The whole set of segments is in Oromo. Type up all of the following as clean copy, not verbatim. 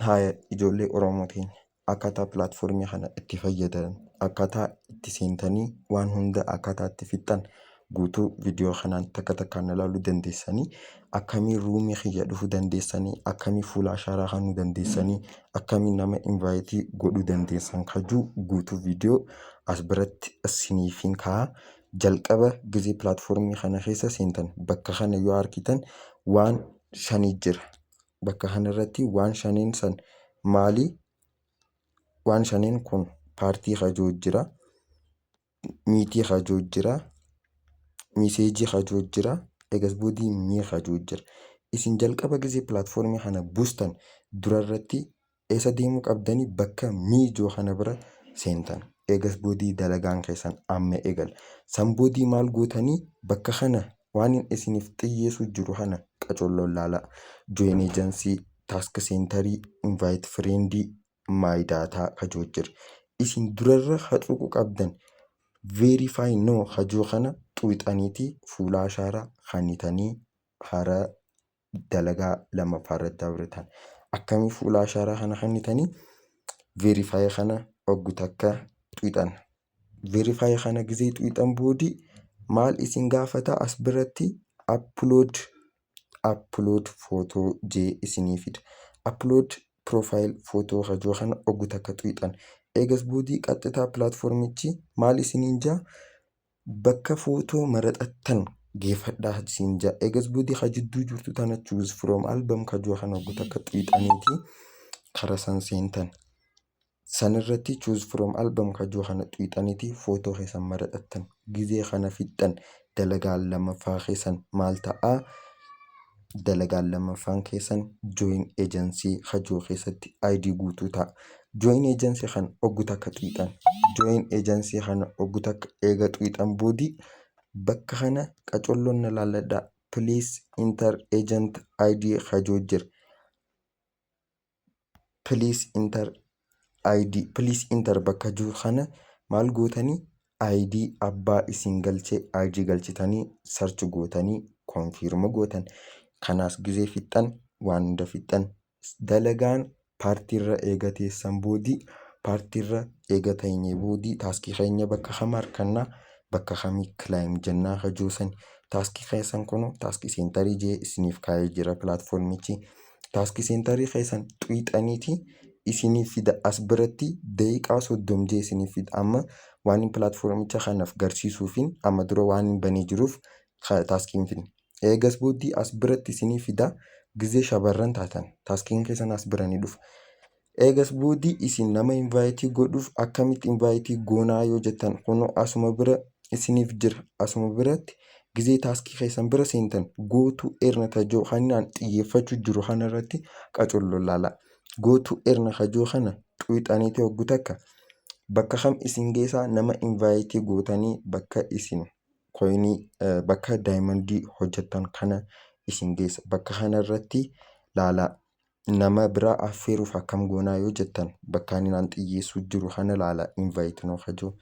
Haaya ijoollee Oromootiin akkaataa pilaatfoormii kana itti fayyadaman, akkaataa itti seentanii waan hunda akkaataa itti fixxan guutuu viidiyoo kanaan takka takkaan ilaaluu dandeessanii, akkamii ruumii kiyya dhufuu dandeessanii, akkamii fuula ashaaraa kennuu dandeessanii, akkamii nama invaayitii godhuu dandeessan kajuu guutuu viidiyoo as biratti isiniifin kaa'aa. Jalqaba gizee pilaatfoormii kana keessa seentan bakka kana yoo argitan waan shanii jira. Bakka kanarratti waan shaniin san maali? Waan shaniin kun paartii kajoo jira, miitii kajoo jira, miseejii kajoo jira, egasboodii mii kajoo jira. Isin jalqaba gizee pilaatfoormii kana buustan durarratti eessa deemuu qabdanii? Bakka miijoo kana bira seentan. Egasboodii dalagaan keessan amma eegala. Sanboodii maal gootanii? Bakka kana waan isiniif xiyyeessu jiru kana qacolloon laalaa. Join agency, task centerii, invite friendii, my data kajoo jira. Isin durarra haxuquu qabdan verify no kajoo kana xuuxaniitii fuula ashaaraa kannitanii hara dalagaa lammaffaarratti daawwatan. Akkamii fuula ashaaraa kana kannitanii verify kana oggu takka xuuxan. Verify kana gizee xuuxan boodii maal isin gaafata as biratti? Upload footoo jee isinii fida. Upload profile footoo kajoo kana oggu takka xuuxan. Eegas boodii qaxxitaa pilaatfoormichi maal isiniin jaa? Bakka footoo maraxattan geeffadhaa isin jaa. Eegas boodii hajidduu jirtu tana choose from album kajoo kana oggu takka xuuxaniitii kara san seentan. Sanirratti choose from album kajoo kana xuuxaniitii footoo keessan maraxattan gizee kana fixxan dalagaan lammaffaa keessan maal ta'aa? Dalagaan lammaffaan keessan join agency kajoo keessatti ID guutuu ta'a. Join agency kana oggu takka xuuxan. Join agency kana oggu takka eega xuuxan boodii bakka kana qacolloon laalladhaa. Please enter agent ID kajoo jira. Please enter bakka jiru kana maal gootanii? ID abbaa isin galchee ID galchitanii search gootanii confirm gootan. Kanaas gizee fixxan waan hunda fixxan dalagaan paartiirra eegateessan boodii paartiirra eegateenye boodii taaskii keenya bakka kam harkannaa? Bakka kamii claim jennaa kajoosan. Taaskii keessan kun taaskii seentarii jee isiniif kaa'ee jira pilaatfoormichi. Taaskii seentarii keessan xuuxaniitii isiniif fida as biratti daqiiqaa 30 jee isiniif fida. Amma waan pilaatfoormicha kanaaf garsiisuufiin amma dura waan banee jiruuf taaskiin fidne. Eegas boodii as biratti isiniif fida gizee shamarran taatan taaskiin keessan as biranii dhufa. Eegas boodii isin nama invaayitii godhuuf akkamitti invaayitii goonaa yoo jettan kunoo asuma bira isiniif jira. Asuma biratti gizee taaskii keessan bira seentan gootuu erna kajoo kanaan xiyyeeffachuu jiru kanarratti qacolloon laalaa. Gootuu erna kajoo kana xuuxaniitii oggu takka bakka kam isin geessaa? Nama invaayitii gootanii bakka isin koyinii bakka daayimandii hojjettan kana isin geessa. Bakka kanarratti laalaa. Nama biraa affeeruuf akkam goonaa yoo jettan bakka inni xiyyeessuu jiru kana laalaa. Invite no kajoo.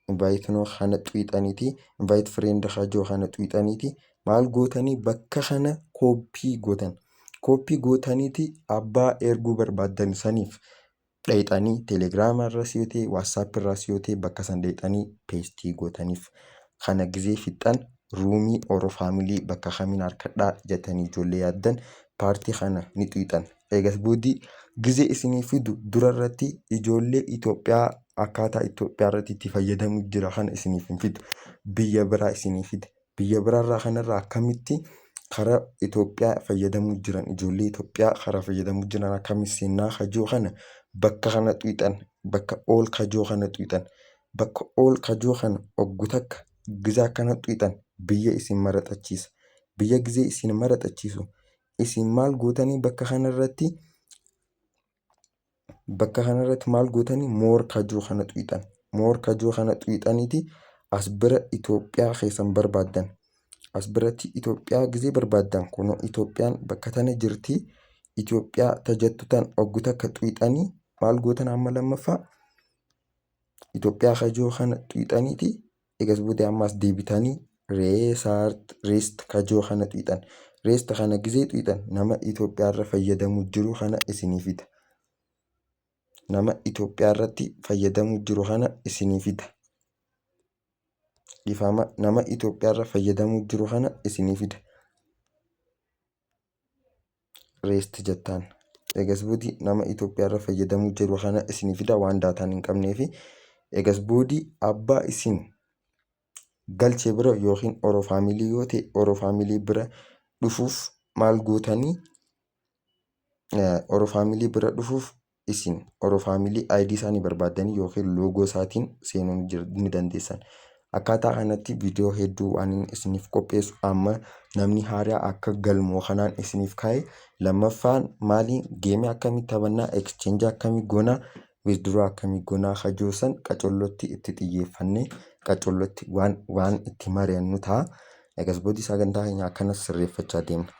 Invite no kana xuuxaniitii invite friend kajoo kana xuuxaniitii maal gootanii? Bakka kana kooppii gootan. Kooppii gootaniitii abbaa erguu barbaaddan saniif dhayxanii teelegiraama irras yoo ta'e waatsaap irras yoo ta'e bakka san dhayxanii peestii gootaniif. Kana gizee fixxan ruumii oro faamilii bakka kamiin harkadhaa jettanii ijoollee yaaddan paartii kana ni xuuxan. Eegas boodii gizee isinii fidu durarratti ijoollee Itoophiyaa akkaataa Itoophiyaa irratti itti fayyadamu jira kana isiniif hin fidu. Biyya biraa isinii fida. Biyya biraarraa kanarraa akkamitti karaa Itoophiyaa fayyadamuu jiran ijoollee Itoophiyaa karaa fayyadamuu jiran akkamitti seenaa kajoo kana bakka kana xuuxan. Bakka all kajoo kana xuuxan. Bakka all kajoo kana oggu takka gizee akkana xuuxan biyya isin maraxachiisa. Biyya gizee isin maraxachiisu isin maal gootanii? Bakka kanarratti maal gootanii? Moor kajoo kana xuuxan. Moor kajoo kana xuuxaniitii as bira Itoophiyaa keessan barbaaddan. As biratti Itoophiyaa gizee barbaaddan kunoo Itoophiyaan bakka tana jirti. Itoophiyaa tajattutan oggu takka xuuxanii maal gootan? Amma lammaffaa Itoophiyaa kajoo kana xuuxaniitii eegas boodee ammaas deebitanii reest kajoo kana xuuxan. Reest kana gizee xuuxan nama Itoophiyaa irra fayyadamuu jiru kana isinii fida. nama Itoophiyaa irratti fayyadamuu jiru kana isinii fida. Dhiifama nama Itoophiyaa irra fayyadamuu jiru kana isinii fida. Reest jettaan. Egas boodii nama Itoophiyaa irra fayyadamuu jiru kana isinii fida waan daataan hin qabneefi. Egas boodii abbaa isin galchee bira yookiin Oro faamilii yoo ta'e Oro faamilii bira dhufuuf maal gootanii Oro faamilii bira dhufuuf isin Oro faamilii ID isaanii barbaaddanii yookiin loogoo isaatiin seenuu ni dandeessan. Akkaataa kanatti viidiyoo hedduu waan isiniif qopheessu amma namni haaraa akka galmoo kanaan isiniif kaa'e. Lammaffaan maali geemii akkamii taphannaa exchange akkamii goonaa withdraw akkamii goonaa hajoosan qacollotti itti xiyyeeffannee qacollotti waan itti mari'annu ta'a. Egas boodii sagantaa keenya akkanas sirreeffachaa deemna.